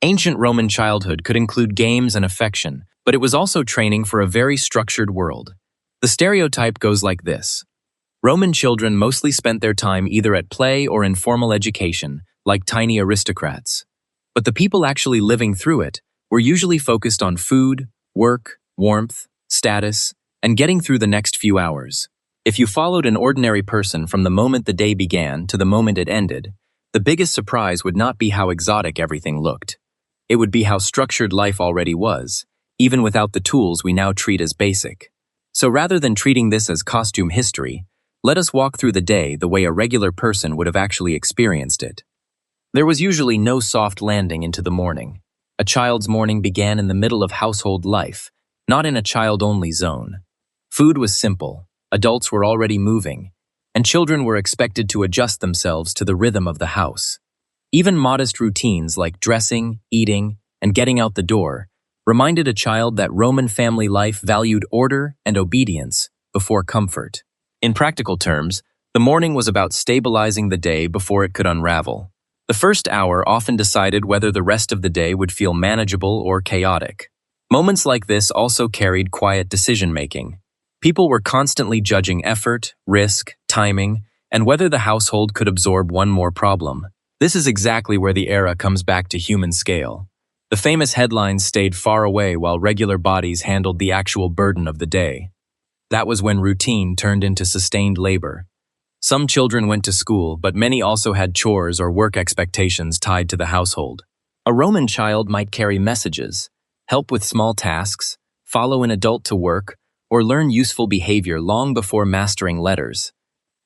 Ancient Roman childhood could include games and affection, but it was also training for a very structured world. The stereotype goes like this. Roman children mostly spent their time either at play or in formal education, like tiny aristocrats. But the people actually living through it were usually focused on food, work, warmth, status, and getting through the next few hours. If you followed an ordinary person from the moment the day began to the moment it ended, the biggest surprise would not be how exotic everything looked. It would be how structured life already was, even without the tools we now treat as basic. So rather than treating this as costume history, let us walk through the day the way a regular person would have actually experienced it. There was usually no soft landing into the morning. A child's morning began in the middle of household life, not in a child-only zone. Food was simple, adults were already moving, and children were expected to adjust themselves to the rhythm of the house. Even modest routines like dressing, eating, and getting out the door reminded a child that Roman family life valued order and obedience before comfort. In practical terms, the morning was about stabilizing the day before it could unravel. The first hour often decided whether the rest of the day would feel manageable or chaotic. Moments like this also carried quiet decision-making. People were constantly judging effort, risk, timing, and whether the household could absorb one more problem. This is exactly where the era comes back to human scale. The famous headlines stayed far away while regular bodies handled the actual burden of the day. That was when routine turned into sustained labor. Some children went to school, but many also had chores or work expectations tied to the household. A Roman child might carry messages, help with small tasks, follow an adult to work, or learn useful behavior long before mastering letters.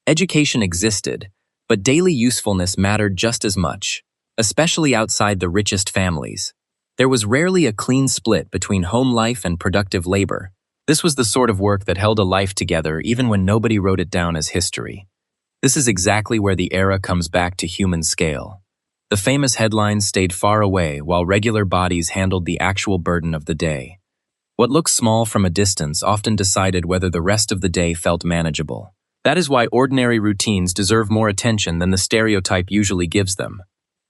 Education existed, but daily usefulness mattered just as much, especially outside the richest families. There was rarely a clean split between home life and productive labor. This was the sort of work that held a life together even when nobody wrote it down as history. This is exactly where the era comes back to human scale. The famous headlines stayed far away while regular bodies handled the actual burden of the day. What looks small from a distance often decided whether the rest of the day felt manageable. That is why ordinary routines deserve more attention than the stereotype usually gives them.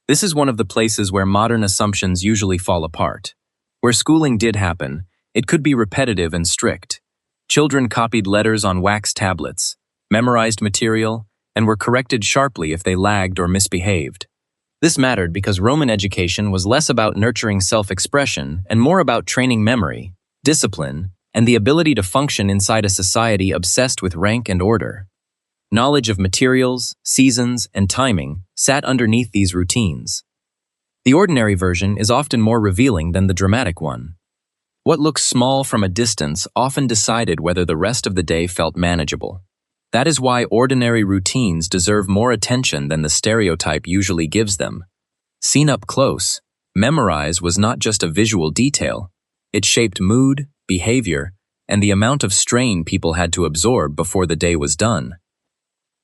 This is one of the places where modern assumptions usually fall apart. Where schooling did happen, it could be repetitive and strict. Children copied letters on wax tablets, memorized material, and were corrected sharply if they lagged or misbehaved. This mattered because Roman education was less about nurturing self-expression and more about training memory, discipline, and the ability to function inside a society obsessed with rank and order. Knowledge of materials, seasons, and timing sat underneath these routines. The ordinary version is often more revealing than the dramatic one. What looks small from a distance often decided whether the rest of the day felt manageable. That is why ordinary routines deserve more attention than the stereotype usually gives them. Seen up close, memorize was not just a visual detail. It shaped mood, behavior, and the amount of strain people had to absorb before the day was done.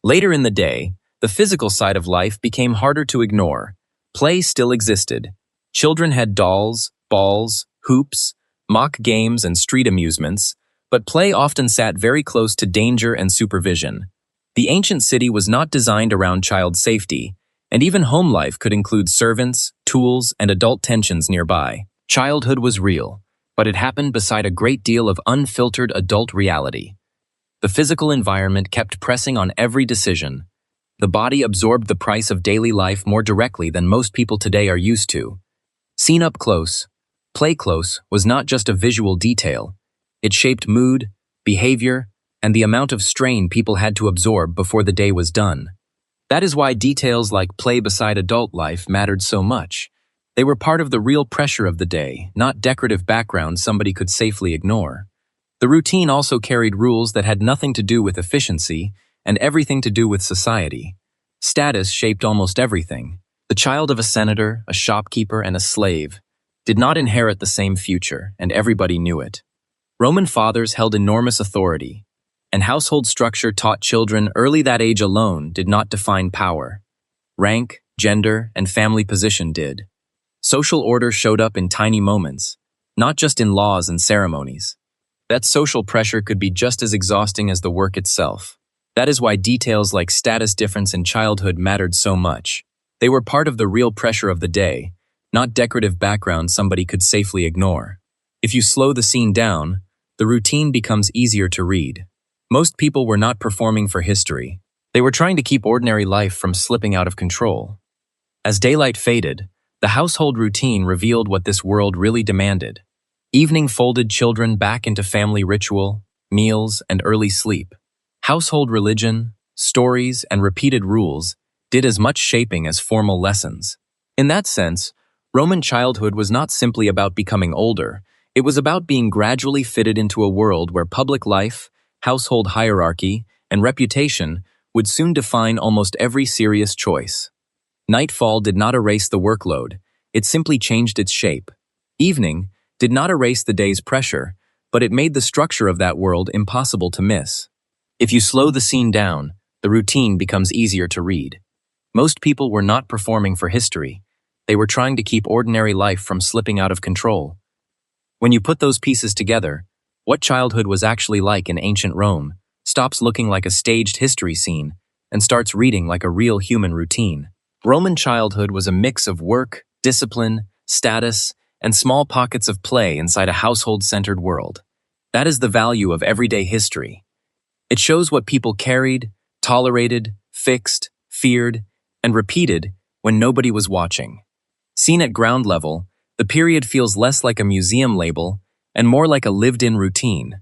Later in the day, the physical side of life became harder to ignore. Play still existed. Children had dolls, balls, hoops, mock games, and street amusements, but play often sat very close to danger and supervision. The ancient city was not designed around child safety, and even home life could include servants, tools, and adult tensions nearby. Childhood was real, but it happened beside a great deal of unfiltered adult reality. The physical environment kept pressing on every decision. The body absorbed the price of daily life more directly than most people today are used to. Seen up close, play close was not just a visual detail. It shaped mood, behavior, and the amount of strain people had to absorb before the day was done. That is why details like play beside adult life mattered so much. They were part of the real pressure of the day, not decorative background somebody could safely ignore. The routine also carried rules that had nothing to do with efficiency and everything to do with society. Status shaped almost everything. The child of a senator, a shopkeeper, and a slave did not inherit the same future, and everybody knew it. Roman fathers held enormous authority, and household structure taught children early that age alone did not define power. Rank, gender, and family position did. Social order showed up in tiny moments, not just in laws and ceremonies. That social pressure could be just as exhausting as the work itself. That is why details like status difference in childhood mattered so much. They were part of the real pressure of the day, not decorative background somebody could safely ignore. If you slow the scene down, the routine becomes easier to read. Most people were not performing for history. They were trying to keep ordinary life from slipping out of control. As daylight faded, the household routine revealed what this world really demanded. Evening folded children back into family ritual, meals, and early sleep. Household religion, stories, and repeated rules did as much shaping as formal lessons. In that sense, Roman childhood was not simply about becoming older, it was about being gradually fitted into a world where public life, household hierarchy, and reputation would soon define almost every serious choice. Nightfall did not erase the workload, it simply changed its shape. Evening did not erase the day's pressure, but it made the structure of that world impossible to miss. If you slow the scene down, the routine becomes easier to read. Most people were not performing for history. They were trying to keep ordinary life from slipping out of control. When you put those pieces together, what childhood was actually like in ancient Rome stops looking like a staged history scene and starts reading like a real human routine. Roman childhood was a mix of work, discipline, status, and small pockets of play inside a household-centered world. That is the value of everyday history. It shows what people carried, tolerated, fixed, feared, and repeated when nobody was watching. Seen at ground level, the period feels less like a museum label and more like a lived-in routine.